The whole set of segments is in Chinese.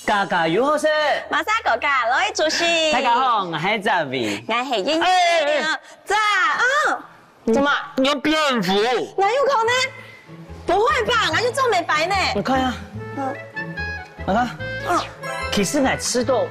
家家有好食，马莎哥哥来主席。大家好，我是扎伟。我是英英。在怎么？你要蝙蝠？哪有可能？不会吧？我就做美白呢。你看呀，看，其实我吃到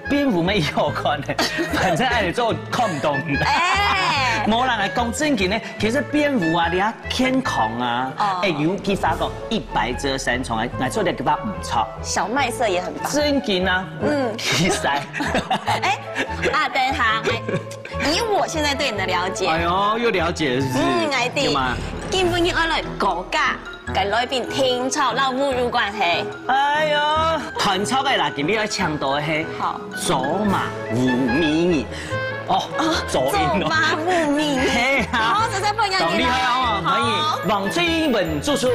蝙蝠没有关的，反正爱做看唔懂。哎，冇人来讲正经呢，其实蝙蝠啊，你啊天空啊，尤其发觉一白遮三重，来做点给它唔错。小麦色也很棒。正经啊，其实。等一下，以我现在对你的了解，哎呦，又了解是不是？我哋基本要来国家。跟裏邊天朝老侮辱關係。哎呦，團操嘅嗱，今日要倡導嘅係走馬無名言。哦，走馬無名言。好，實在歡迎你。厲害啊！歡迎王追文住處。歡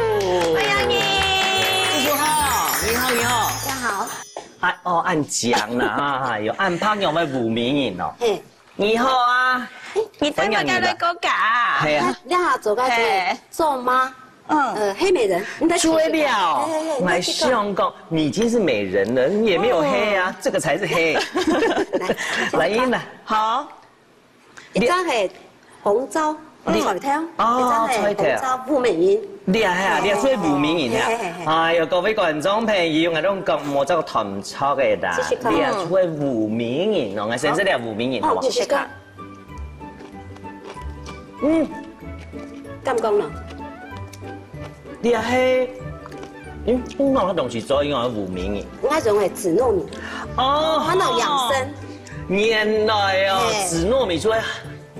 迎你。住處好，你好你好。大家好。按講啦，有按拍有咩無名言哦。你好啊。你真係嘅女國家。係啊。你好，做個做媽。黑美人，你在追了，我想讲，你已经是美人了，你也没有黑啊，这个才是黑。来，英来，好。一张係紅州彩條，一張係紅州富美人。你啊，你最無名言啊！哎呀，各位觀眾朋友，我都講我這個團操嘅啦，你啊最無名言哦，我先生你係無名言好唔好？繼續講。咁講啦。你啊係，我個東西做應該無名言。那種係紫糯米。哦，那種養生。原來哦，紫糯米就會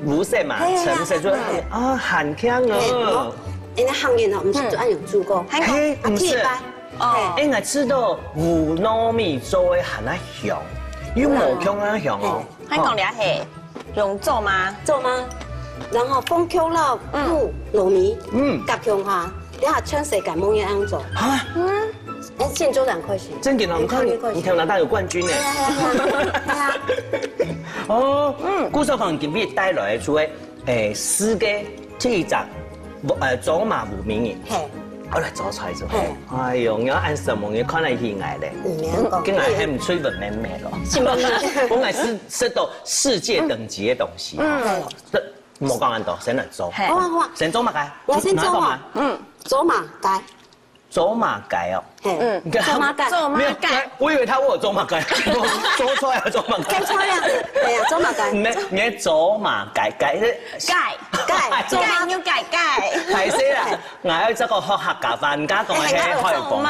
無色嘛，橙色就會很香哦。因為行業哦，唔是就按用煮過，唔是。哦，應該吃到無糯米做會很香，又冇香啊香哦。香港你係用做嗎？做嗎？然後風口佬布糯米，夾香下。你下唱世界夢嘢啱做嚇，先做人開始。真嘅，我看你跳南大有冠軍呢。係啊。哦，古時候可能今日帶來出誒詩嘅這一集，走馬無名言。係。我嚟做菜做。哎呦，我按什麼嘢看嚟起來咧？跟我係唔吹文咩咩咯。是嗎？我係吃到世界等級嘅東西。冇講咁多，先嚟做。好。先做乜嘅？我先做嘛。走馬街，走馬街哦，走馬街，走馬街，我以為他問我走馬街，做錯呀，走馬街，做錯呀，係啊，走馬街，你走馬街做馬要街，係先啦，我喺這個學客家飯家講嘅係可以講嘛，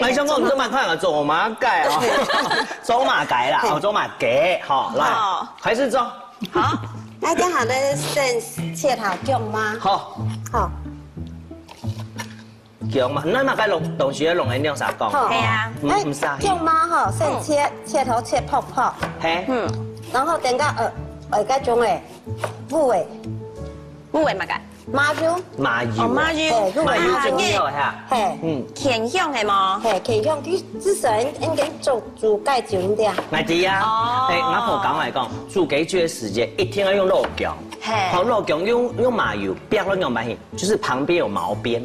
你想講唔多馬可能走馬街哦，走馬街啦，走馬街，好，來，開始做，好，來等下咧先切下姜嗎？好，好。姜嘛，那個東西弄喺兩啥講？係啊，唔啥。姜嘛嗬，先切頭切泡泡。係。然後等下嗰種誒烏味乜嘅？麻油。麻油最好係。係。甜香係嗎？係甜香，佢至少應該煮蓋久一點。我知啊。我婆講嚟講，煮幾久嘅時間，一天要用肉薑。好，肉薑用麻油，不要亂用麻油，就是旁邊有毛邊。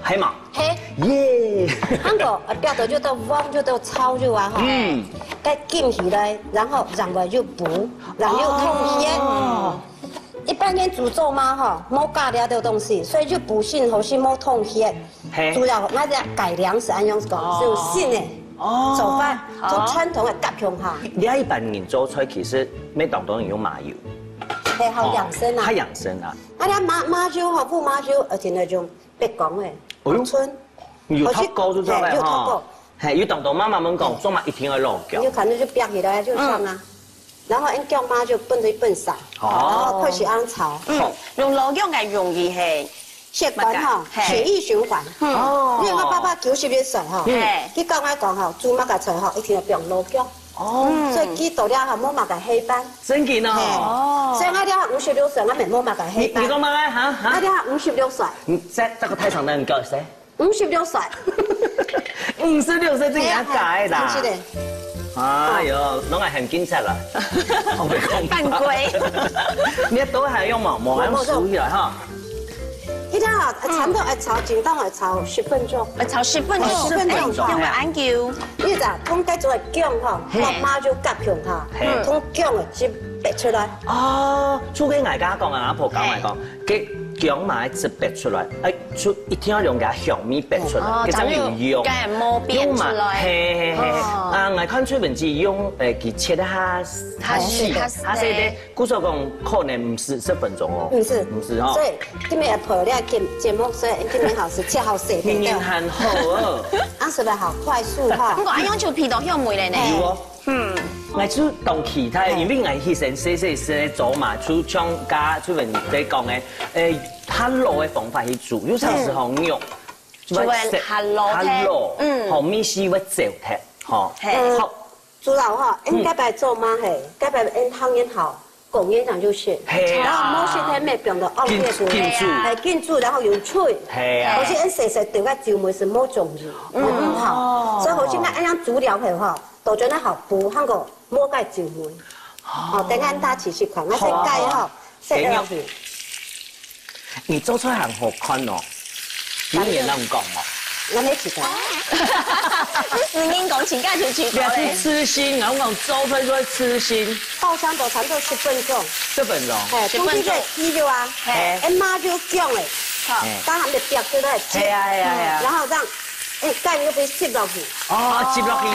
係嘛？係。耶！那個表頭就到汪就到炒就完哈。再浸起來，然後讓個又補，然後又通鮮。一般人煮粥嘛哈，冇加料的東西，所以就補性好是冇通鮮。主要我哋改良是按樣講，是有性嘅。做法做傳統嘅夾香下。你一般人做菜其實咩當當用麻油。係好養生啊！它養生啊！啊，你麻椒和不麻椒，而且那種白講嘅，農村有透高就做嘅有透高，係有當當媽媽們講，做嘛一定要落薑。有可能就煸起來就香啊，然後用薑麻就燜一燜晒，然後開始按炒。用老薑係容易係血管哈，血液循環。因為我爸爸90幾歲哈，佢講我講哈，煮乜嘅菜哈，一定要煸老薑。所以佢到了後冇乜嘅黑斑。真嘅哦。所以我哋56歲，我咪冇乜嘅黑斑。你講乜咧嚇？我哋56歲。這個太長的，你夠誰？56歲。56歲真係改啦。是的。哎呦，攏係很警察啦。我未講。犯規。你都係用毛毛用梳起來哈。迄个哈，长豆爱炒，简单爱炒10分钟。炒10分钟10分钟用个研究。你知通该做的姜哈，我妈就夹平它，通姜的汁拔出来。哦，厝边外家讲啊，阿婆讲来讲，给姜嘛汁拔出来，哎，出一定要用个香米拔出来，佢才有用。该摸变出来。嘿。啊，我看崔文记用佢切得哈细的，故说讲可能唔是10分钟哦。唔是哦。所以今日破了节目，所以今日好是切好细片。明很好哦。啊，是不是好快速哈？不过安样就皮到香味咧呢。有哦。我出当其他，因为我以前细做嘛，出像家崔文在讲的，它卤的方法去煮，有时候肉。就会下落，后面是会糟蹋，吼，好，煮老哈，应该白做吗？嘿，该白汤也好，贡也上就行，然后某些天没变到熬夜煮，紧煮，然后又脆，而且细细调个椒梅是冇重油，好，所以好似那样煮了后哈，都真的好补那个冇个椒梅，哦，等下大起看，那些盖哈，塞落去。你做出来很好看哦。有人那么讲哦，我没吃过。你硬讲请假就去做嘞。吃心，然后讲做出来就会吃心。爆香都差不多10分钟。10分钟。10分钟。鸡肉啊，妈就姜嘞，当然就掉出来切。然后让干肉被吸落去。哦，吸落去。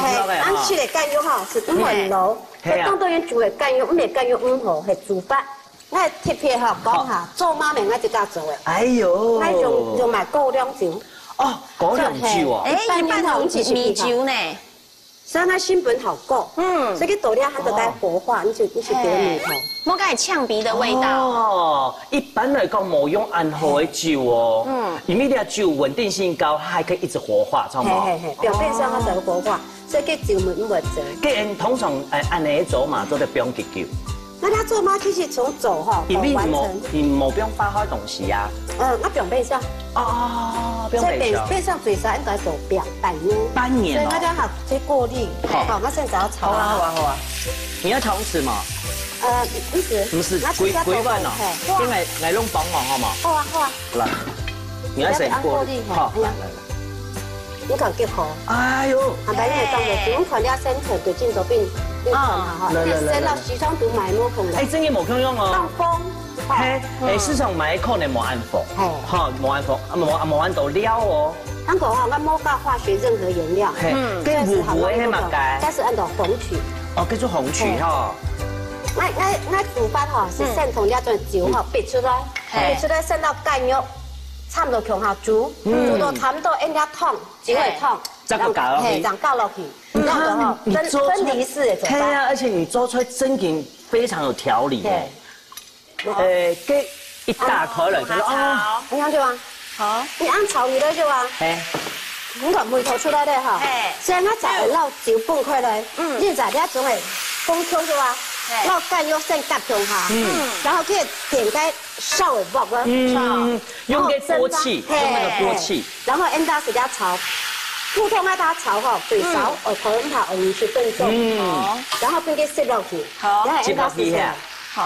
俺吃的干肉哈是很老，当当然煮的干肉，唔系干肉好，系煮法。我特别哈讲下，做妈咪我就家做的。哎呦，我用埋高粱酒。哦，高粱酒哦。一般用米酒呢。所以它成本好高。所以倒了它就该活化，你是别米头。冇该呛鼻的味道。哦，一般来讲冇用安好的酒哦。因为你酒稳定性高，还可以一直活化，知道吗？表面上它才会活化，所以个酒门唔会走。佢通常按你做嘛，做得不用急救。那他做吗？其实从走哈，你冇不用发开东西啊。那表面上。哦，表面上。背上最少应该做半年。半年。所以我就好再过滤。好，我现在要炒。好啊。你要炒豉嘛？唔是，规碗哦。因为我弄帮忙好嘛。好啊。来，你要先过滤。好，来。你看几好。哎呦。啊，白你当的，只看了先看对进左边。先到时常都买冇空真嘅冇空用哦。放风。市场买可能冇按放。冇按放，冇按到料哦。香港我冇加化学任何颜料。跟糊糊嘅嘛介。但是按照红曲。哦，叫做红曲哈。我煮法哈是先从呢种酒哈逼出来先到干肉，差唔多强下煮到差唔多应该烫，酒会烫。再个搞落去，再搞落去，分离式的做法。对啊，而且你做出来真嘅非常有条理耶。给一大块来，就哦，你看就啊，好，你按炒鱼来就啊，你看梅头出来的哈，所以我在捞酒半块来，你在呢种诶风口就啊，捞干肉先夹中下，然后去点开稍微爆个，用个锅气，用那个锅气，然后按到时间炒。普通啊，它炒哈，最少可能它20分钟，然后并且塞落去，然后按到时间，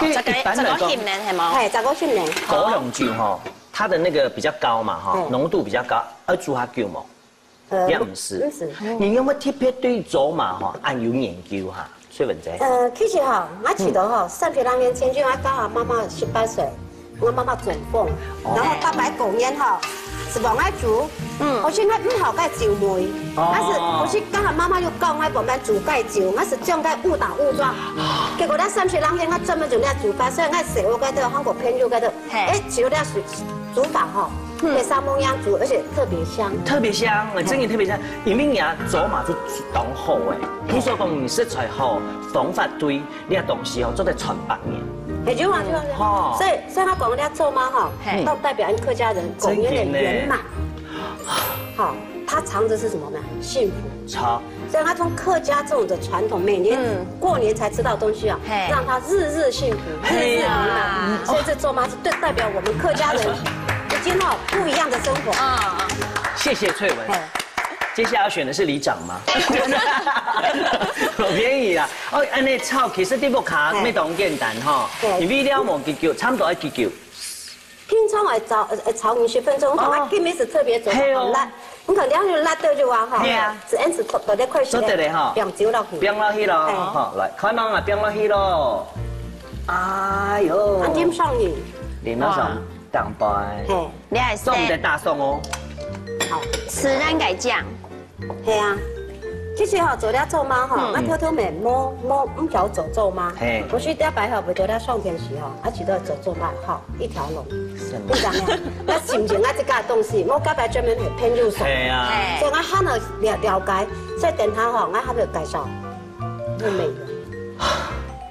一般来讲，系吗？系10个训练。高粱酒哈，它的那个比较高嘛哈，浓度比较高，而煮下久嘛，也唔是。你有冇特别对做嘛哈，按有研究哈？崔文姐。其实哈，我记得哈，32年前就我刚好妈妈18岁，我妈妈中风，然后她买狗烟哈。是往爱煮，我现在唔好盖酒梅，但是我是刚好妈妈又教我慢慢煮盖酒，我是将盖误打误撞，结果咧30人我专门就咧煮法，所以我食我盖到韩国朋友盖到，酒咧煮法哈，给沙蒙样煮，而且特别香，特别香，真嘅特别香，因为人做嘛就当好诶，听说讲你食材好，方法对，你嘅东西哦做得传百年。就所以他讲人家做妈哈，都代表客家人狗年的圆满。好，它藏着是什么呢？幸福。好，所以他从客家这种的传统，每年过年才知道东西啊，让他日日幸福，日日圆满。所以这做妈是对代表我们客家人已经哈不一样的生活。谢谢翠文。接下来要选的是里长吗？好便宜啦！安尼炒其实你不卡咩当简单哈，因为了无结构，差不多要结构。平常会炒20分钟，啊，今日是特别做好辣，你看两就辣到就完哈，是因此到底快做得嘞哈，冰酒落去，冰落去咯，好来，开忙啊，冰落去咯，哎呦，啉上瘾，啉到上当白，你还是送的大送哦，好，吃咱改酱，系啊。其实哈，做了做妈哈，啊偷偷咪摸唔条做妈，我去吊白哈，袂做了上天时哈，啊只到做妈好一条龙，你知影？那心情啊这个东西，我甲白专门系偏入手，系啊，所以我喊了了解，所以电台哈，我喊了介绍吴美云，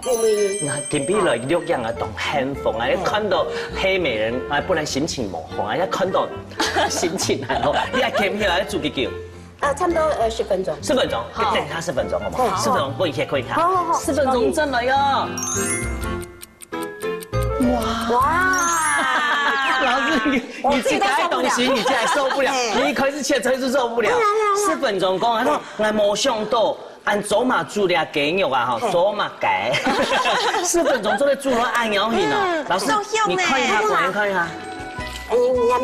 吴美云，那今比来录样啊，动很疯啊！一看到黑美人啊，本来心情模糊啊，一看到心情很好，你还记唔起来做几久？差不多10分钟。10分钟，等他10分钟好吗？10分钟，我以前可以看。好10分钟真的哟！哇！老师，你自己爱东西，你竟然受不了，你一开始切真是受不了。10分钟讲，我冇想到按走马煮的鸡肉啊，哈，走马鸡，4分钟做的煮了按咬hình哦。老师，你看一下，果然看一下。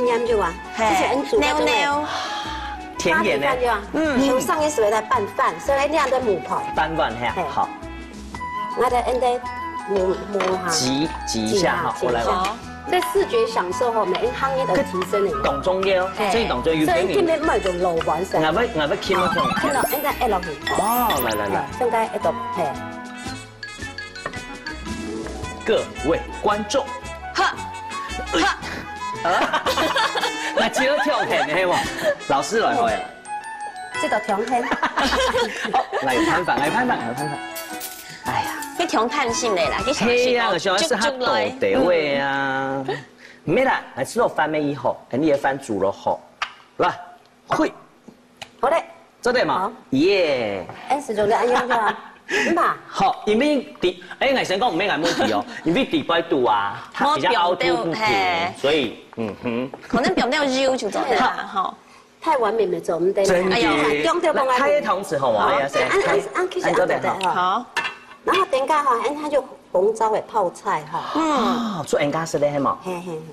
黏就完，就是煮溜溜。甜点呢？我上一次来拌饭，所以两个木泡。拌饭哈，好。我的摸哈。挤一下哈，我来吧。这视觉享受哈，每一行业的提升的。动中央，所以动中央。所以今日唔系做路完成。我要傾一傾。傾落，應該一落去。哦，來。應該一度係。各位觀眾，那只有跳片的嘛，老師來開。這個跳片。來攀反。哎呀，去調碳性的啦，去係啊，我想是它豆地位啊。沒啦，來吃到飯尾以後，你嘅飯煮了好，來，會。好嘞，做得嘛？耶。按時做咧，按樣啫。嘛，好，因為藝生講唔咩問題哦，因為地擺度啊，它比較凹凸不平，所以可能表面肉就做得啦，哈。太完美咪做唔得，哎呀，它也同時好嘛，按做得好。然後等下哈，它就紅糟的泡菜哈。做人家食咧係嘛？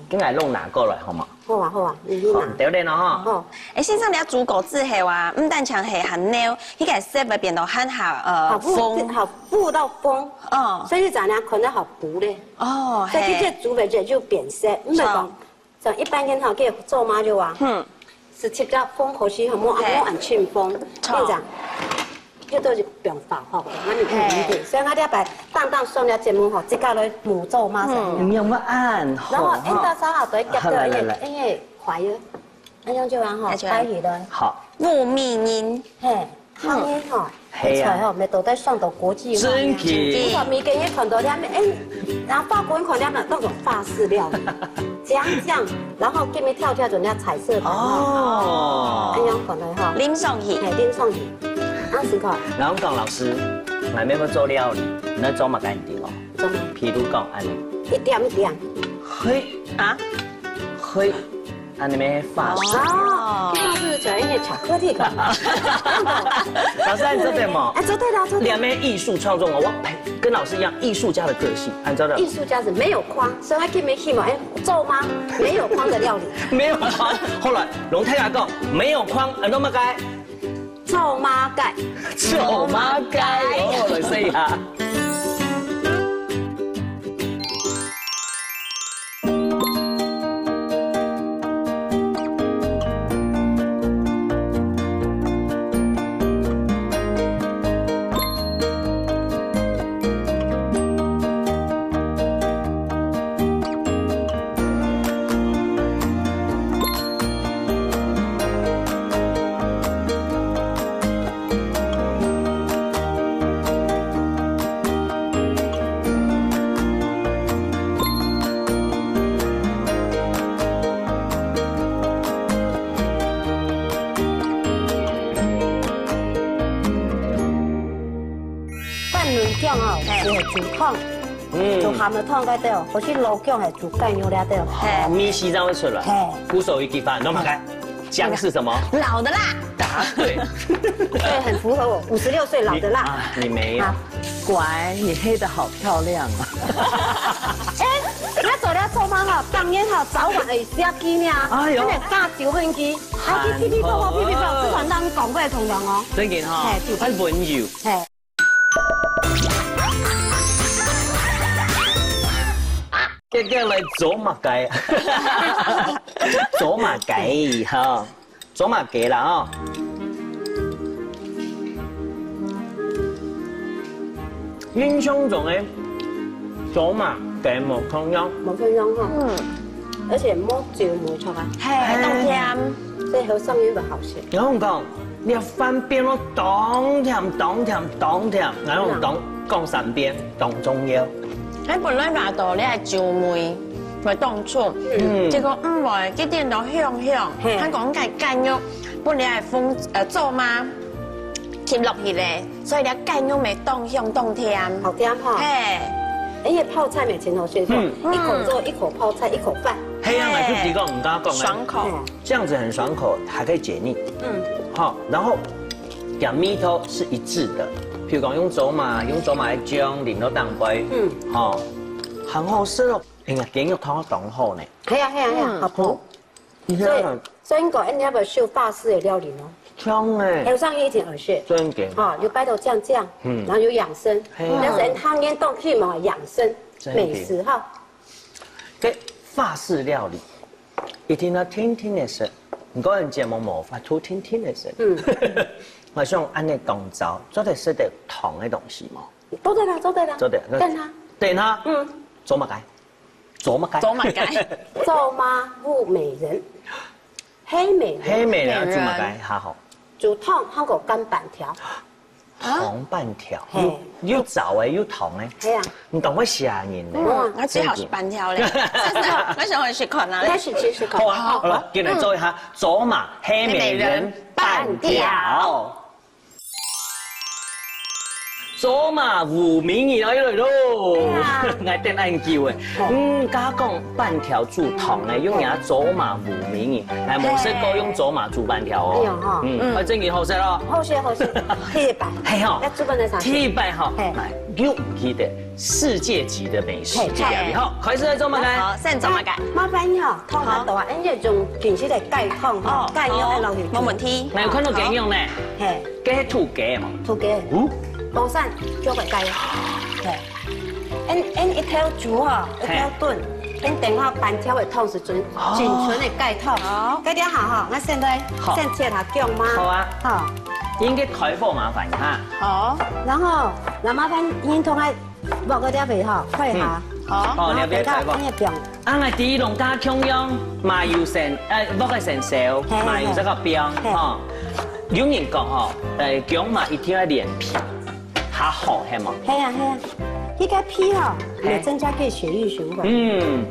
跟嚟弄拿過來好嘛？好啊，你拿。對咧咯哈。哦，先生你要煮果子係話，唔但淨係含料，呢個色咪變到很好風，好覆到風。哦，所以就呢可能好補咧。哦，所以這煮嘅就變色，唔係講就一般人哈，給做媽就話，是切咗風好似很冇按清風，變成。這都是變化哈，我哋唔理解，所以我哋擺當上了節目吼，即刻來母做馬上。有冇按？然後按到稍後對夾到因為懷咗，咁樣就話吼擺起來。好。吳美英，嘿，香煙吼，菜吼咪到底上到國際化。真嘅。我咪今日看到啲咩？然後法國人看啲咩？那種法式料理，醬，然後今日跳就人家彩色的哦。咁樣看到吼。林爽喜，林爽喜。然後講老師，我咩要做料理，你做乜緊點哦？譬如講安尼，一點，會，安尼咩法式？哦，這個是做一個巧克力的。老師，你做對嗎？做對了，兩面藝術創作我跟老師一樣，藝術家的個性，按照的。藝術家是沒有框，所以我今日希望做嗎？沒有框的料理。沒有框，後來龍太太講沒有框，怎麼改？臭媽雞，臭媽雞，哦，來試下。煮湯，做鹹嘅湯嗰啲，好似老薑係煮雞肉嗰啲。米西這樣會出來。鼓手一地方，弄開。薑是什麼？老的辣。答對。對，很符合我56歲老的辣。你沒有。乖，你黑得好漂亮啊！哎，那做了臭媽哈，上烟吼，早晚会写机呢。哎呦，炸酒粉机，啊，噼噼啪啪，噼噼啪，这传单讲过同样哦。真嘅哈，很温柔。嘿。叫嚟左馬雞，左馬雞哈，左馬雞啦哦。印象中嘅左馬雞冇同樣，冇同樣哈。而且冇椒冇錯啊。係冬天，所以好上煙會好食。有人講，你翻邊咯，當甜，然後講三邊，當中央。喺本來話到你係椒梅會當醋，結果唔會，佢點到香，香港嘅雞肉本來係風做嘛貼落去咧，所以你雞肉咪當香當甜，好甜哈。係，而且泡菜咪前後順手，一口肉一口泡菜一口飯。黑暗來就幾個唔加講爽口，這樣子很爽口，還可以解膩。好，然後點米頭是一致的。譬如講用走馬來醬淋到蛋龜，好，很好食咯。哎呀，雞肉湯當好呢。係啊，好補。所以英國人家會修法式的料理咯。香誒，有上一點耳穴。真嘅。哦，有白頭醬，然後有養生，有人湯煙凍氣嘛，養生美食哈。嘅法式料理，一聽到聽的聲，唔過人節目冇發出聽的聲。我想按你動作，做得食得糖的東西嘛。做得啦。等下。做乜雞？做馬烏美人，黑美人做乜雞？下好。做湯香港乾板條。糖板條，要走誒，要糖誒。係啊。唔同我嚇人咧。我最好是板條咧。我想去食看啊。開始吃看。好啦，進嚟做一下左馬黑美人板條。左馬吳明義來咯，我等下叫誒。加講板條煮糖誒，用嘢左馬吳明義，係冇識過用左馬煮板條哦。係真件好食咯。好食。鐵板。係嗬。一煮飯就鐵板嗬。又唔記得世界級的美食。好，開始嚟做乜嘅？好，先做乜嘅？麻煩你嗬，湯下度啊，因為仲平時嚟雞湯嗬，雞肉喺落去。冇問題。你有看到雞肉呢？係。雞係土雞嘛？土雞。多散做個雞，係，一條煮嗬，一條燉，等下板條嘅湯是純嘅雞湯。好，嗰啲下嗬，我現在先切下薑嘛。好啊。好。應該開火麻煩嚇。好。然後麻煩煙通喺落嗰啲味嗬，開下。好。哦，你要開火。啊，我第一籠加薑用麻油先，落個先燒，麻油這個標，嗬。有人講嗬，薑嘛一定要連皮。它好係嘛？係啊，呢個皮嗬，會增加佢血液循環。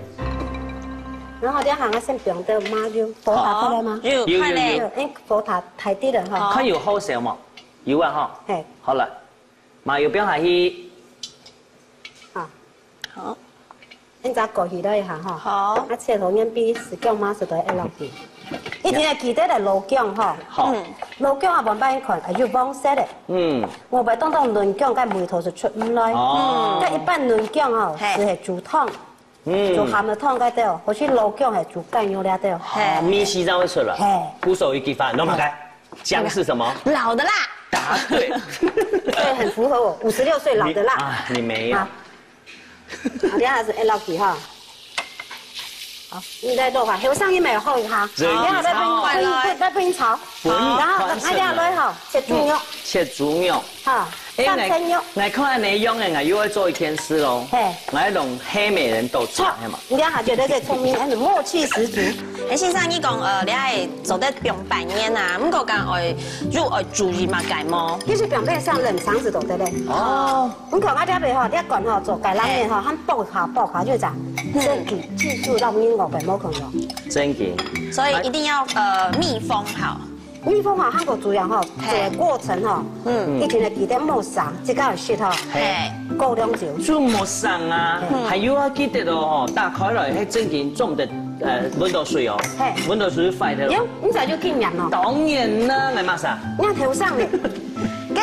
然後啲行我先不用得麻油，火大開來嗎？有，火大太低了嗬。佢油好少嘛？油啊嗬。係。好啦，麻油標下去。好。你再過去多一下嗬。好。我切頭先比是薑嘛是都要落去。以前係記得嚟老薑嗬，老薑啊，慢慢看，要黃色嘅。我咪當嫩薑，cái mùi頭就出唔來。cái一般嫩薑嗬，係煮湯，煮鹹嘅湯嗰啲，好似老薑係煮雞肉嗰啲。米西這樣會出來。古手一記法，弄開。薑是什麼？老的辣。答對。對，很符合我，56歲老的辣。啊，你沒有。我哋還是要落去哈。好，你再落下，後上一秒後一下，然後再煸炒，然後我哋落後切豬肉，切豬肉，好，3片肉。我看你用嘅，我又要做一件事咯。我要弄黑美人豆茶，係嘛？你下覺得這聰明，而且默契十足。誒，先生，你講你係做得平板面啊？唔過講如愛煮gì mà cải麼？其實表面上冷腸子都得咧。哦。唔講我哋邊嗬，你一講嗬做芥蘭面嗬，佢爆下就咋？真嘅，技術到英國冇可能。真嘅。所以一定要密封好。密封好，韓國主要嗬做過程嗬，以前係記得冇上，即刻係雪嗬，過兩朝。做冇上啊？係要我記得咯嗬，打開來係真嘅做唔得。溫度水哦，溫度水快啲咯。你就要見人咯。當然啦，係乜啥？你頭上咧，嗰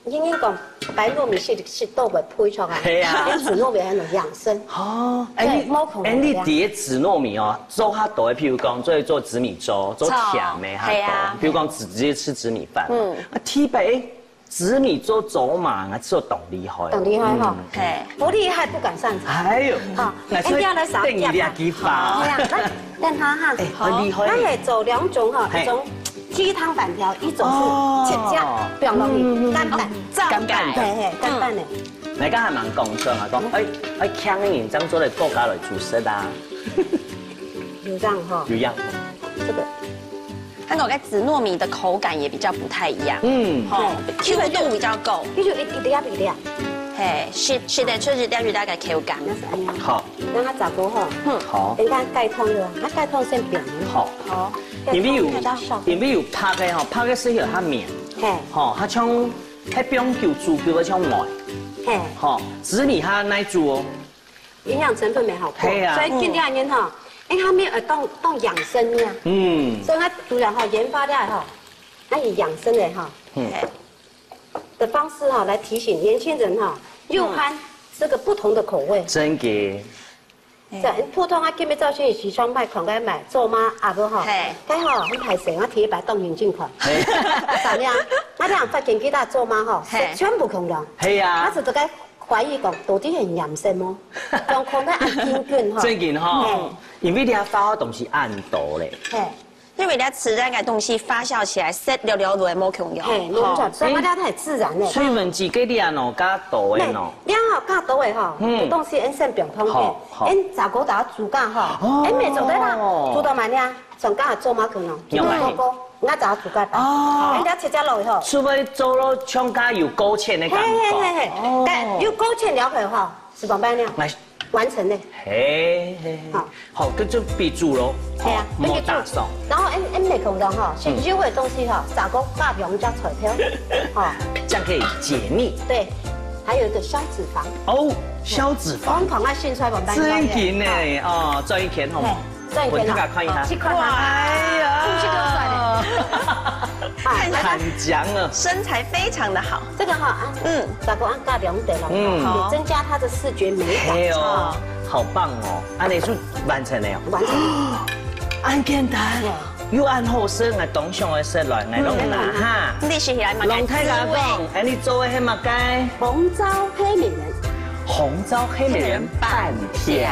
应该讲白糯米是豆袂配出来，系啊跟紫糯米很养生。哦，对猫孔你叠紫糯米哦，做较多的，譬如讲做紫米粥，做甜的系啊，比如讲直接吃紫米饭。T 北紫米粥走嘛，做懂厉害。懂厉害哈，嘿，不厉害不敢擅长。哎呦，好，一定要来扫定2几把。对啊，让他哈，好厉害。咱会做2种哈，一种鸡汤板条，一种是切椒，不用容易干拌，干拌的，嘿，干拌的。你家还蛮讲说啊，讲强的人将做的国家来煮食啊。有这样哈，有样。这个。它那个紫糯米的口感也比较不太一样，好，Q 度比较够，你就一粒一粒，嘿，是的，确实掉去大概 Q 感，那是安样。好，让它炸锅哈，好，你看盖通的，它盖通先扁，好，好，因为有拍的吼，拍的是有它面，嘿，吼，它像迄冰球、猪球的像糜，嘿，吼，紫米它耐煮哦，营养成分没好过，对啊，所以今天呢哈。因为它没有动养生呀，所以它主要哈研发掉哈，它以养生的哈，的方式哈来提醒年轻人哈，又看这个不同的口味。真嘅，在普通啊，今日早先是双派狂该买做吗？啊不哈，该好很排斥，我提白冻眼镜款，怎么样？那这样发现几大做吗？哈，全部空了，系啊，我就这个怀疑讲到底很养生吗？用空在按金菌哈，最近哈。因为你要发酵东西按多嘞，因为你吃那个东西发酵起来，色溜溜的冇重要，所以我它很自然的。水分子给你啊喏，加多的喏，你好加多的哈，东西按先变通的，按炸锅打煮干哈，按没做对啦，煮到慢呀，上加做马可能，做锅，我炸煮干，按家切只落去哈，除非做了像加有勾芡的感觉，但有勾芡了去哈，是怎办呢？完成的，好，跟就备注咯，对啊，莫打手。然后按没空的哈，是肉的东西哈，炸锅加用加彩条，这样可以解腻。对，还有一个消脂肪。哦，消脂肪。疯狂爱训出来完蛋。真甜呢，哦，赚一天好吗？赚一天好。看一下。哎呀，出去就帅了。很强啊，身材非常的好。这个哈，炸锅按加2点了，增加它的视觉美感。哎呦，好棒哦！按你是完成了哦。完成。按简单，又按好色，我当上的色来，我弄拿哈。你是来嘛？龙太家讲，哎，你做的是嘛该？红糟黑美人。红糟黑美人半条。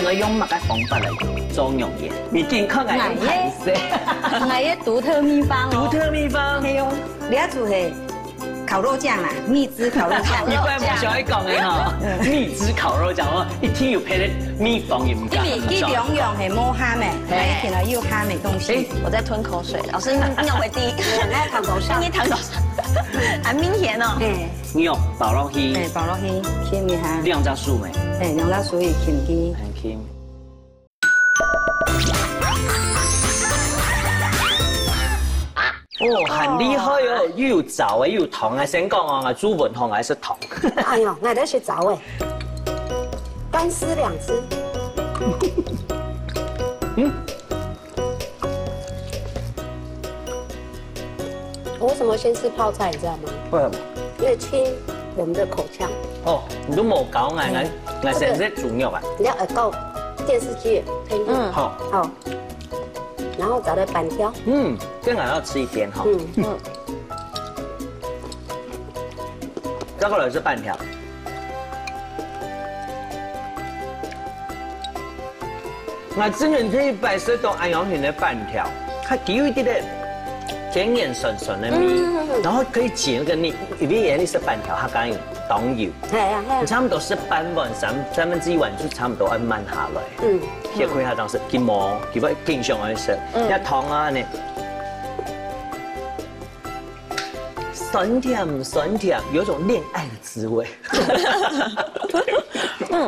我用乜嘅方法嚟做容嘢？你健康嘅用牌子，我嘅独特秘方。独特秘方。系哦，你要做係烤肉醬啦，蜜汁烤肉醬。你怪冇小愛講嘅嗬，蜜汁烤肉醬哦，一聽有配咧蜜蜂也唔敢。因為佢兩樣係冇蝦嘅，一聽到有蝦嘅東西。我在吞口水，老師尿為第一，來糖頭上，你糖頭上，很明顯哦。牛爆落去，爆落去，醃一下。兩隻樹咩？兩隻樹葉醃啲。很醃。哦，很厲害哦，又有枣誒，又有糖誒，先講哦，我煮文紅還是糖？哎呦，我都是枣誒，乾絲2隻。我為什麼先吃泡菜，你知道嗎？為什麼？因為清我們的口腔。哦，你都冇搞我成日煮肉啊？你要夠電視機配音。好。好。然後找了板條。這個要吃一點哈。這個來是半條。我之前可以擺這種安陽魚的半條，它有一點點甜甜顺顺的米，然后可以挤那个泥，因为盐你是半条，它刚有当油，你差不多是半碗1/3碗就差不多要慢下来。也可以下当时金毛，基本经常爱食，一汤啊呢。酸甜，有种恋爱的滋味。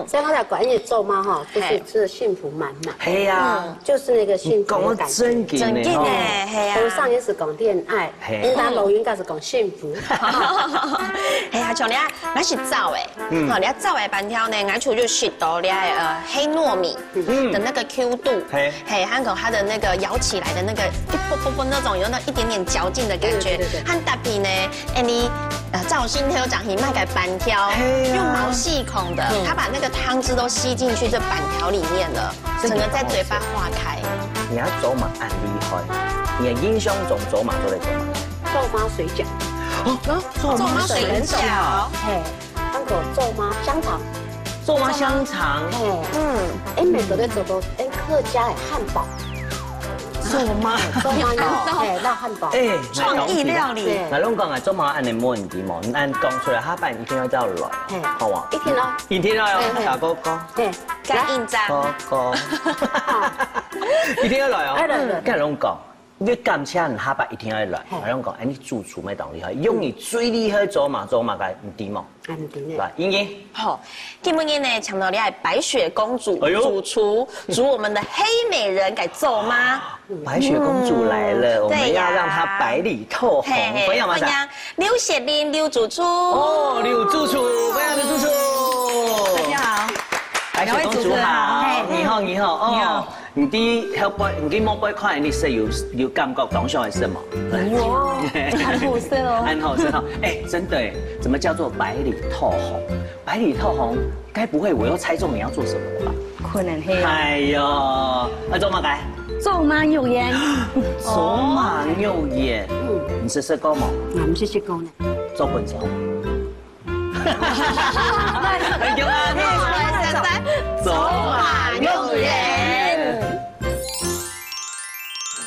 所以他在管理做妈哈，就是吃的幸福满满。嘿呀，就是那个幸福的感觉。真紧诶，系啊。上也是讲恋爱，因咱录音该是讲幸福。系啊，像你啊，那是枣诶，好，你枣诶板条呢，俺出就学到你黑糯米的那个 Q 度，嘿，还有它的那个咬起来的那个一啵啵那种有那一点点嚼劲的感觉，和搭配呢，你赵心它有讲你卖给板条，用毛细孔的，它把那个汤汁都吸进去这板条里面了，整个在嘴巴化开。你要走马很厉害，你的印象中走马都在走马。肉妈水饺。做妈水饺，嘿，那个做妈香肠。做妈香肠，美国在做到客家的汉堡。做妈那汉堡，创意料理。那拢讲啊，做妈安尼冇问题冇，按讲出来，下班一定要到来，好哇？一天咯，一天来哦，大哥哥，加印章，哥，一定要来哦，跟拢讲。你感谢人下班一定要来，我拢讲，你主厨咩当厉害，用你最厉害做马个唔低冇，唔低来，英英，好，今天呢，抢到你爱白雪公主主厨煮我们的黑美人给做吗？白雪公主来了，我们要让她白里透红，欢迎马上，刘雪玲，刘主厨，哦，刘主厨，欢迎刘主厨，大家好，白雪公主好，你好，哦。你第好杯，你摸杯看，你是有感觉当下是什么？哇，很好吃哦，很好吃哦。哎，真的哎，怎么叫做白里透红？白里透红，该不会我又猜中你要做什么了吧？可能黑。哎呦，那做嘛该？做妈有盐，做嘛有盐？你是吃过吗？我们是吃过呢。做本子。哎呦啊！做嘛有盐？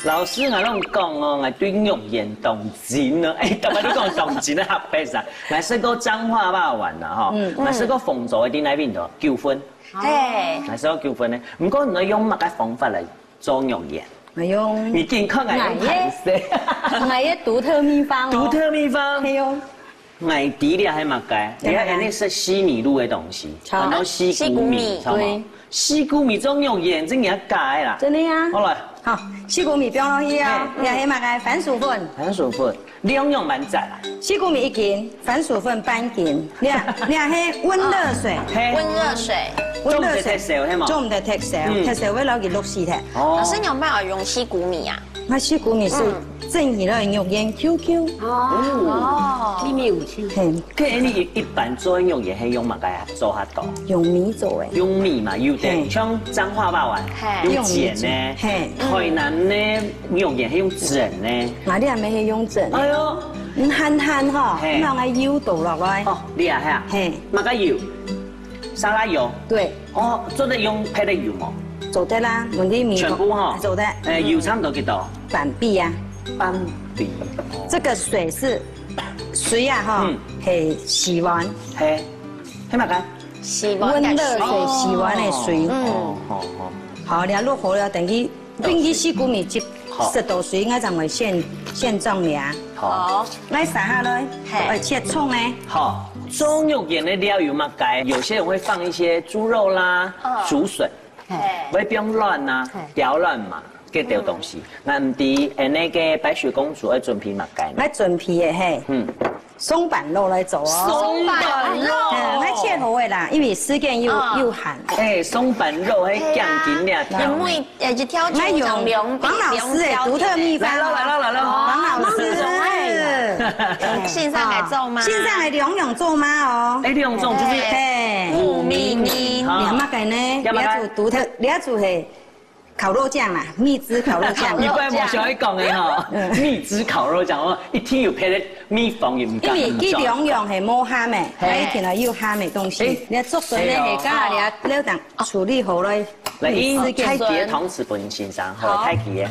老师我拢讲哦，我对肉眼动情呢。哎，干嘛你讲动情咧？合白啥？我试过彰化肉丸啦，吼，我试过凤爪的店内面度9分，嘿，我试过9分咧。唔过你用乜嘅方法嚟做肉眼？我用你健康係用排泄，我嘅獨特秘方，獨特秘方，係哦。奶底咧係乜嘅？你看那是西米露的東西，然後西谷米，對，西谷米做肉眼真係假啦。真的呀。好來。好，西谷米放落去啊，你係乜嘅？番薯粉。番薯粉2樣蠻雜啦。西谷米1斤，番薯粉半斤。你係溫熱水。溫熱水。中唔得踢燒係嘛？中唔得踢燒，踢燒會攞佢淥死嘅。老師，你有辦法用西谷米啊？那西谷米是正熱嘅肉眼 QQ。哦。秘密武器。係。佢你一般做肉眼係用乜嘅做下多？用米做嘅。用米嘛，有啲像彰化肉丸用碱呢，海南呢肉眼係用整呢。嗱，你係咪係用整？哎呦，你หั่หั่嗬，咁樣嘅油倒落來。哦，你啊係啊。係。乜嘅油？沙拉油。對。哦，做得用配的油冇？做得啦，用啲米。全部哈。做得。油差唔多幾多？半臂啊。半臂。這個水是水啊哈，係洗完。係。係乜嘅？洗完。溫熱水洗完嘅水。哦。好，你落好了，等於並啲西谷米10度水應該就會現裝呀。好。來撒下來，而且蔥呢？好。做肉眼的料有乜嘅？有些人會放一些豬肉啦、竹筍，唔會變亂呐，刁亂嘛，嘅條東西。那唔啲那個白雪公主嘅準備乜嘅？來準備嘅嘿，松板肉來做哦。松板肉，來切好嘅啦，因為時間又寒。哎，松板肉係講緊咧，因為一條來用王老師嘅獨特秘方。來咯，王老師。線上嚟做嗎？線上係兩樣做嗎？哦，哎，兩種就是五米米，你乜嘅呢？你要做獨特，你要做係烤肉醬啦，蜜汁烤肉醬。你怪我想講嘅嗬，蜜汁烤肉醬哦，一聽有配咧米飯又唔敢。因為佢兩樣係冇蝦嘅，係一定係要蝦嘅東西。你做水咧係加你等處理好咧。嚟，太極同時本先生，好太極嘅。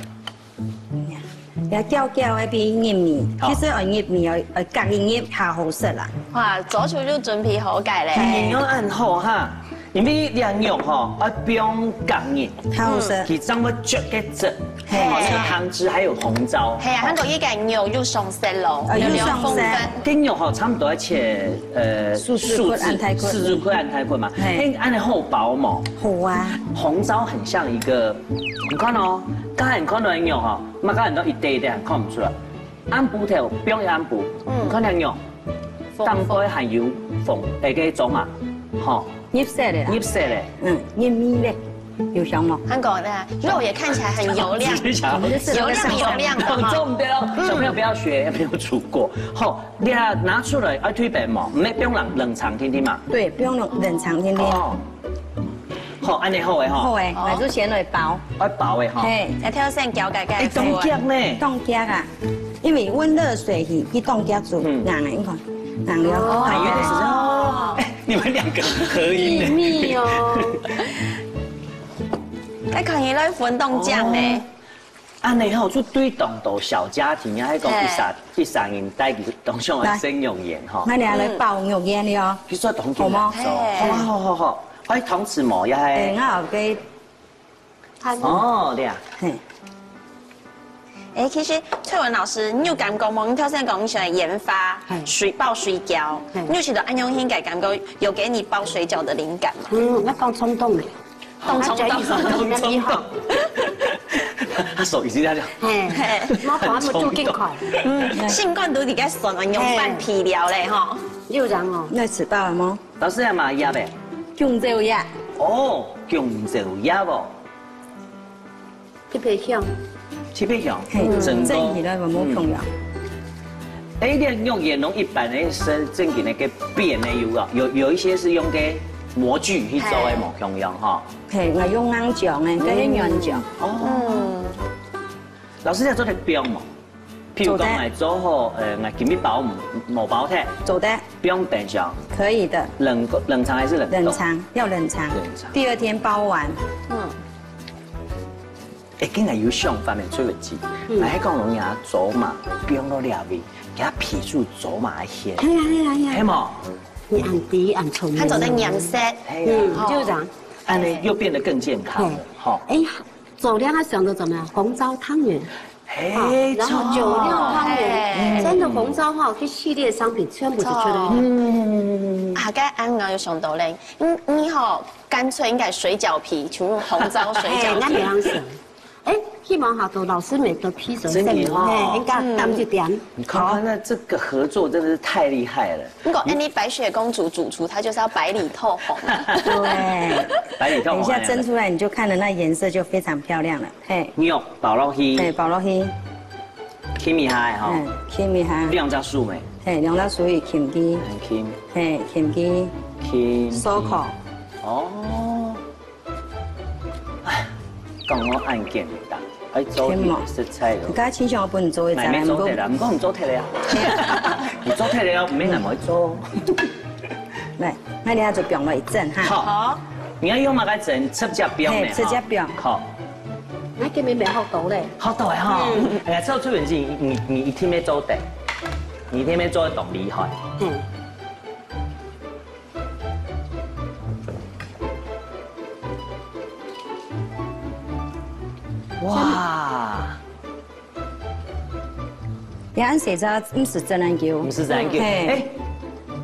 也叫的比入面，其實我入面我隔一入較好食啦。哇，早就就準備好解咧。要按好哈，因為兩肉吼，要不用隔熱，較好食。其中要煮嘅汁，那個湯汁還有紅糟。係啊，韓國依個牛肉鬆色咯，又鬆色。跟肉吼差不多要切40塊安太塊40塊安太塊嘛，哎，按你厚薄嘛。好啊。紅糟很像一個，你看哦，剛才你看到的肉哈，嘛剛才都一堆的，看唔出來。按布條不用按布，你看兩肉，當歸還有鳳誒個做嘛，吼。醃色的，醃色的，醃米的，有香嗎？韓國的肉也看起來很油亮，油亮的哈。重對哦，小朋友不要學，沒有煮過。好，你拿出來要推白嘛，不用冷藏聽聽嘛。對，不用冷藏聽聽。好，安尼好誒吼。好誒，買咗先來包。要包誒吼。嘿，再挑線膠改改。凍腳呢？凍腳啊，因為溫熱水去凍腳煮，硬的你看，硬了。原來是這樣。你們兩個合音的。秘密哦。你看伊來分凍醬呢？安尼吼，就對當到小家庭啊，迄個一三年帶佢當上來生肉圓吼。那你來包肉圓了哦。佢說當好嗎？好。哎，同時冇也係。我有俾。哦，對啊。哎，其實翠文老師，你有感覺嗎？你頭先講你喜歡研發包水餃，你有覺得安永興嘅感覺有給你包水餃的靈感嗎？我講衝動嘅，動衝動。他手已經在這樣。我講我做勁快。性感都而家順用翻皮料咧，嗬。又然哦。你吃飽了嗎？老師係嘛鴨嘅？姜椒鴨。哦，姜椒鴨喎。特別香。特別香。整起來冇冇重要。哎，你用鹽弄一般的正經的個扁的油啊，有一些是用個模具去做的冇重要哈。係，我用硬醬嘅，嗰啲軟醬。哦。老師你做啲冰嘛？譬如講嚟做好我今日包冇包體。做得。不用等下。可以的。冷藏還是冷凍？冷藏，要冷藏。第二天包完。哎，今日有上方面最為知，喺講龍牙走馬冰到兩味，給它撇住走馬一些。係嘛？你按第一按聰明。它走的顏色，就這樣。按呢又變得更健康了。好。哎，走量他想的怎麼樣？紅糟湯圓。然後酒料湯圓，真的紅糟哈，這系列商品全部是出來。大概啱啱有想到咧，你好乾脆應該水餃皮，全用紅糟水餃皮。那樣想。哎，希望下頭老師每個批手真的應該擔一點。你看看，那這個合作真的是太厲害了。如果安妮白雪公主主廚，她就是要白裡透紅。對，白裡透紅。等一下蒸出來，你就看的那顏色就非常漂亮了。嘿，肉包落去。對，包落去。김이下哈。김이下。兩隻樹莓。嘿，兩隻屬於김기。김。嘿，김기。김。燒烤。哦。講我按鍵打，喺做食材咯。而家千上我本做嘅就係做題啦，唔講唔做題你啊。唔做題你啊，唔免人可以做。嚟，那你下就冰落一陣哈。好。你要用乜嘅整？七隻冰嘅。七隻冰。好。那今日未學到咧。學到係哈。哎呀，做出嚟先，你一天咩做得？你一天咩做得咁厲害？哇！你按寫咗唔是真人叫，唔是真人叫。哎，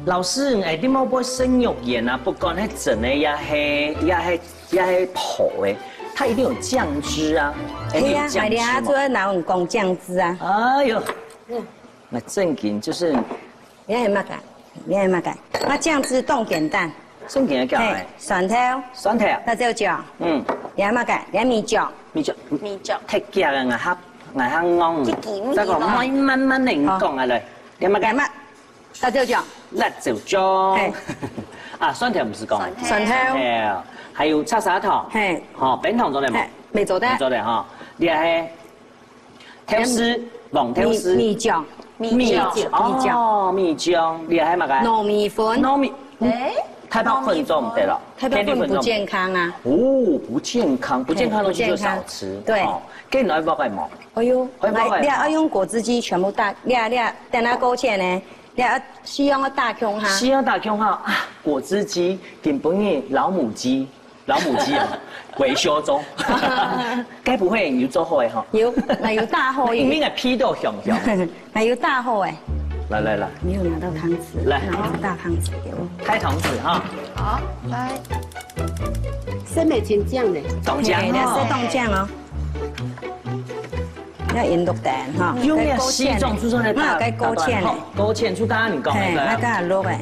老師，哎，你冇播生肉鹽啊？不管係整的也係泡的，它一定有醬汁啊。係啊，係啊，做哪種講醬汁啊？哎呦，那正經就是。你係乜㗎？你係乜㗎？那醬汁凍簡單。正經嘅叫咩？蒜頭。蒜頭。辣椒醬。嗯。你係乜㗎？你係米醬。米醬。米醬。踢腳嘅牙黑啱。再講慢嚟講下嚟。你係乜嘅？辣椒醬。辣椒醬。啊，蒜頭唔是講。蒜頭。係，還有叉砂糖。係。好，冰糖做得冇？未做得。未做得哈。你係挑絲，黃挑絲。米醬。米醬。哦，米醬。你係乜嘅？糯米粉。糯米。太白粉种对了，太白粉不健康啊。哦，不健康，不健康的东西就少吃。对，给你来包盖毛。哎呦，你要用果汁机全部打，你等下勾芡呢，你要使用个大腔哈。使用大腔哈啊，果汁机根本的老母鸡啊，维修中。该不会有做好的哈？有，那有大号耶。应该批到香香。那有大号哎。来，没有拿到汤匙，来拿一个大汤匙给我。开汤匙哈。好，来。生美金酱呢？冻酱哦，是冻酱哦。要引落蛋哈，用那西种出生的大，该勾芡的，勾芡出刚刚你讲的，那个还落哎。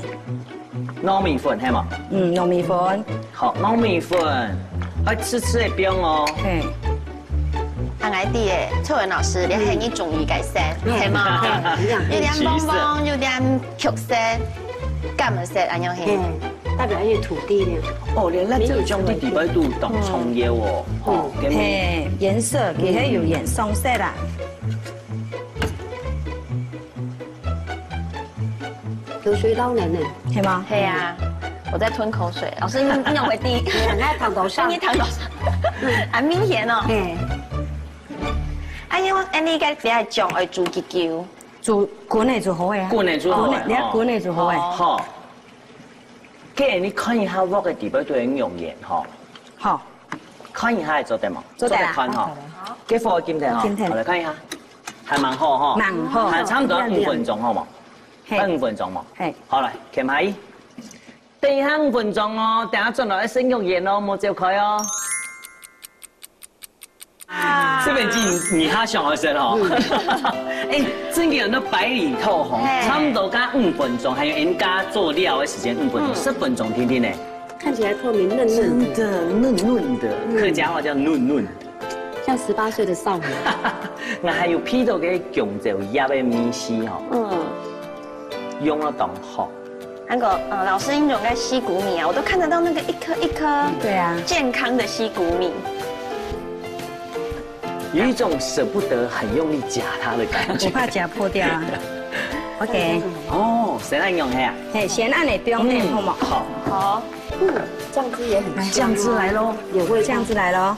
糯米粉系嘛？糯米粉。好，糯米粉，还吃的冰哦。嘿。俺爱弟诶，翠文老师，你係你中意嘅色，係嘛？有點黃黃，有點橘色，咁嘅色，咁樣係。代表一土地呢。哦，連那這種的地位都當蔥葉哦。哦，嘿，顏色其實有顏松色啦。口水撈人呢？係嗎？係啊，我在吞口水。老師，你用為第，喺頭頭上。你頭頭上，很明顯哦。哎呀，你嘅你係將愛煮幾久？煮滾嚟煮好嘅啊！滾嚟煮好嘅，你要滾嚟煮好嘅。好。既然你看一下我嘅地位對應用鹽哈。好。看一下做得冇？做得啦。看哈。幾火金條哈？我來看一下，還蠻好哈。蠻好。還差唔多5分鐘好冇？5分鐘嘛。係。好來，鉗下伊。第下5分鐘哦，等下進來一升肉鹽哦，冇照佢哦。这边你哈小学生哦，哎，真的有那白里透红，差不多加5分钟，还有人家做料的时间5分钟、10分钟，听听呢。看起来透明嫩嫩的，嫩嫩的，客家话叫嫩嫩，像18岁的少女。我还有批到给姜就鸭的米丝哈，用了当好。那个老师，你用个西谷米啊，我都看得到那个一颗一颗，对啊，健康的西谷米。有一种舍不得很用力夹它的感觉，我怕夹破掉啊。OK。哦，谁来用呀？嘿，先按你不用点好吗？好。酱汁也很香。酱汁来喽，也会酱汁来喽。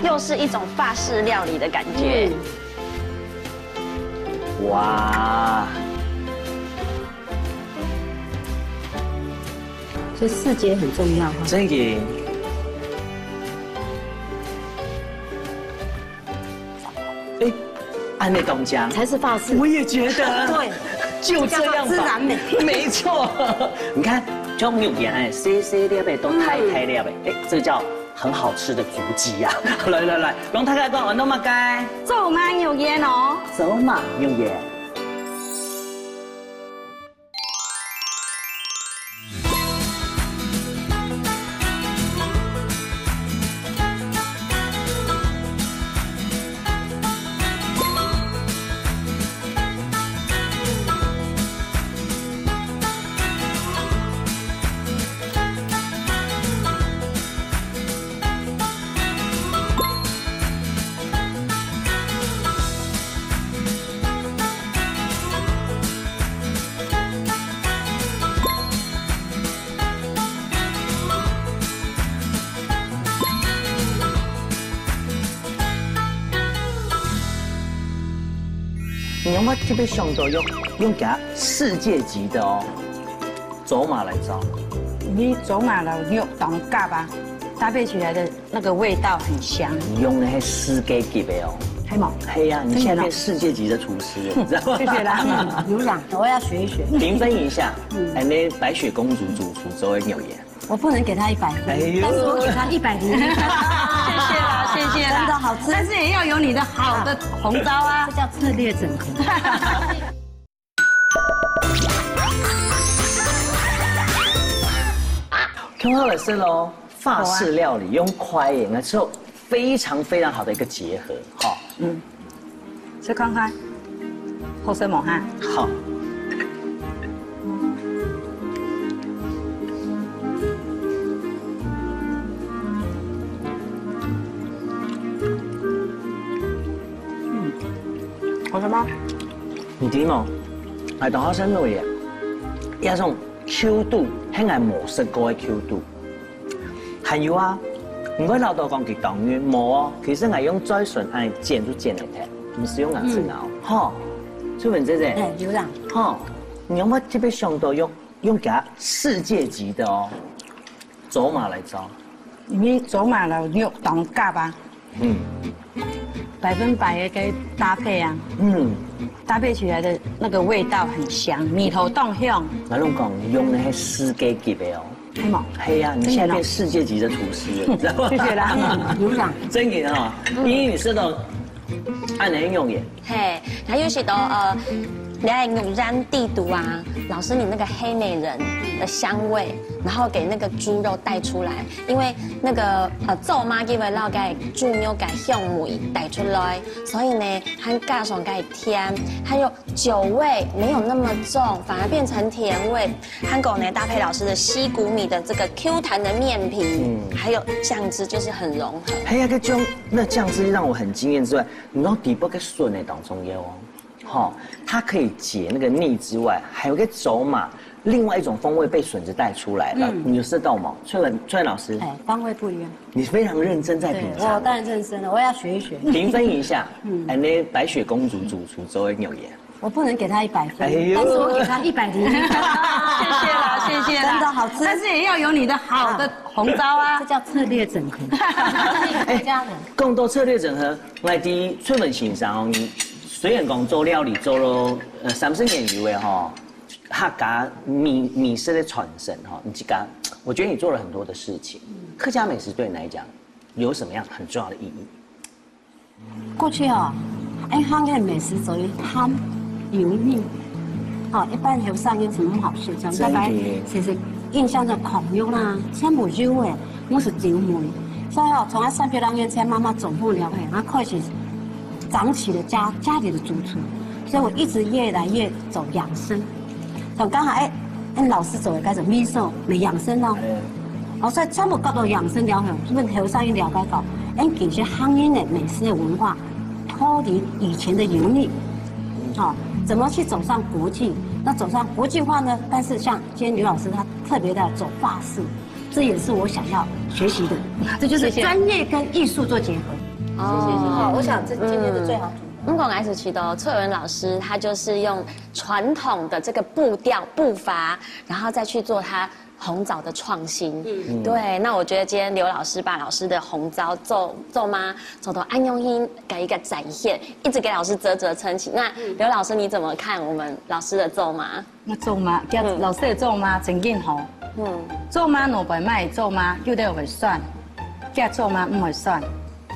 又是一种法式料理的感觉。哇。所以视觉很重要哈。这个。哎，安内东家才是法式，我也觉得，对，就这样吧，自然美，没错。你看，就牛眼哎，细细粒的都太粒的，哎，这叫很好吃的足迹呀。来，龙太太讲，我弄嘛该，走马牛眼哦，走马牛眼。你用我特别想到用给它世界级的哦，走马来招。你走马的肉当嘎吧，搭配起来的那个味道很香。你用的是世界级的哦，黑毛黑呀，你现在变世界级的厨师了，知道吗？谢谢啦，有氧，我要学一学。评分一下，那白雪公主主厨周围牛眼，我不能给他100分，但是我给他100零。谢谢啦，真的好吃，但是也要有你的好的红招啊，这叫策略整合。听好了是喽，法式料理用快盐的时候非常好的一个结合，哈，吃看看，后生猛哈，好。好吃吗？唔點喎，係當學生做嘢，一種 Q 度，迄个模式高的 Q 度。还有啊，唔该老豆讲佢当然冇哦，其实我用嘴唇按剪就剪得开，唔是用牙齿咬，吼。翠文姐姐，哎，有啦，吼，你有冇特别想到用给它世界级的哦，走马来招？你走马了肉当夹吧，100%的给搭配啊，搭配起来的那个味道很香，米头冻香。我拢讲用那些世界级的哦。系冇？嘿呀，你现在变世界级的厨师了，知道吗？谢谢啦，有啦，真嘅哈，英语是都按人用耶。嘿，还有许多你爱用染地毒啊，老师你那个黑美人的香味，然后给那个猪肉带出来，因为那个做妈给为老给猪肉给香味带出来，所以呢，它加上给甜，还有酒味没有那么重，反而变成甜味。韩狗呢搭配老师的西谷米的这个 Q 弹的面皮，还有酱汁就是很融合。嘿呀，个种那酱汁让我很惊艳之外，你知道底部个笋的当中有哦。好，它可以解那个腻之外，还有个走马，另外一种风味被笋子带出来了。你有吃到吗？翠文老师，哎，风味不一样。你非常认真在品尝。我当然认真了，我要学一学。评分一下，那白雪公主主厨周恩有言，我不能给他100分，哎呦但是我给他100零。谢谢啦，谢谢啦，真的好吃，但是也要有你的好的红糟啊这。叫策略整合。客家人。更多策略整合，我伫翠文欣赏哦。虽然讲做料理做了30年以外哈，客家米食的传承哈，你这个我觉得你做了很多的事情。客家美食对你来讲有什么样很重要的意义？过去哦，香港的美食属于汤油腻，好，一般后生有什么好吃？像大概其实印象中烤肉啦，现在冇肉诶，我是酒梅，所以哦，从那300人元前慢慢总部了解，然后开始长起了家里的主厨，所以我一直越来越走养生。像刚才按老师走的该走米寿咪养生咯，所以全部角度养生了后，基本后生要了解到，其实香港的美食的文化脱离以前的油腻，怎么去走上国际？那走上国际化呢？但是像今天刘老师他特别的走法式，这也是我想要学习的，这就是专业跟艺术做结合。好，我想这今天是最好。公共 S 期的翠文老师，他就是用传统的这个步调步伐，然后再去做他红枣的创新。对。那我觉得今天刘老师把老师的红枣奏妈走到安用音给一个展现，一直给老师啧称奇。那刘老师你怎么看我们老师的奏妈？那奏妈，老师的奏妈真紧好。奏妈萝卜麦奏妈又得会酸，加奏妈唔会酸，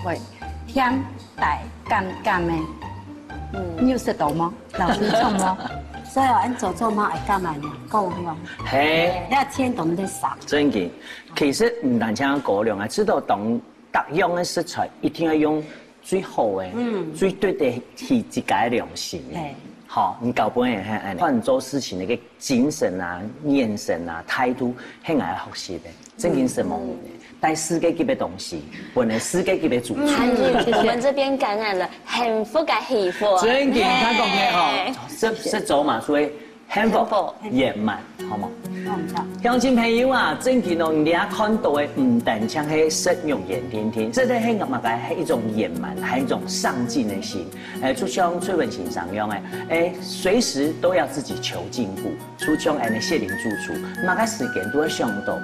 会甜带甘的。你有食到吗？老师唱吗？所以按做妈会干嘛呢？高粱。嘿，要天懂得撒。真嘅，其實唔單止高粱啊，知道當特用嘅食材一定要用最好嘅，最對得起自家良心嘅。好，你搞本也係按換做事情嘅精神啊、眼神啊、態度，係愛學習嘅，真係什麼嘅。帶世界級的東西，本來世界級的主廚。我們這邊感染了幸福嘅氣氛。真嘅，他講嘅吼，是走馬所以幸福圓滿，好冇？鄉親朋友啊，真嘅咯，你睇看到嘅唔單淨係食用眼天天，這係係乜嘅？係一種圓滿，係一種上進的心。就像翠文欣賞樣嘅，隨時都要自己求進步。就像安尼謝靈主廚，乜嘅時間都會想到，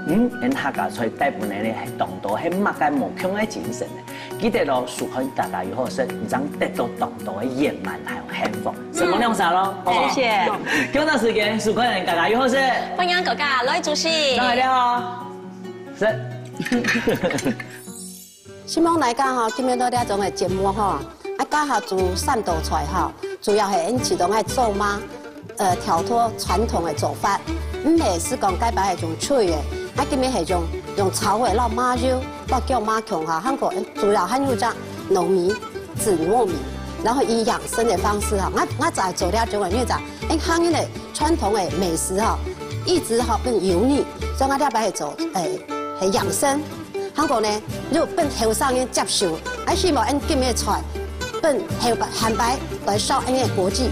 客家菜大部分咧係當到係乜嘅無窮嘅精神嘅。記得咯，屬於大家又好食，唔將得到當到嘅圓滿還有幸福。什麼亮啥咯？謝謝。今日時間屬於人大家又好食。歡迎大家來主持。大家好。是。希望大家哈，今日到呢種嘅節目哈，家下做3道菜哈，主要係啟動係做媽。跳脱傳統嘅做法，唔係是講解擺係種脆嘅，今日係用炒嘅撈馬肉，撈叫馬強哈，韓國主要係用隻糯米、紫糯米，然後以養生嘅方式哈，我就係做了種嘅，因為就香港嘅傳統嘅美食哈，一直哈變油膩，所以我哋擺係做係養生。韓國呢，如果後生嘅接受，希望今日嘅菜變後韓擺來上嘅國際。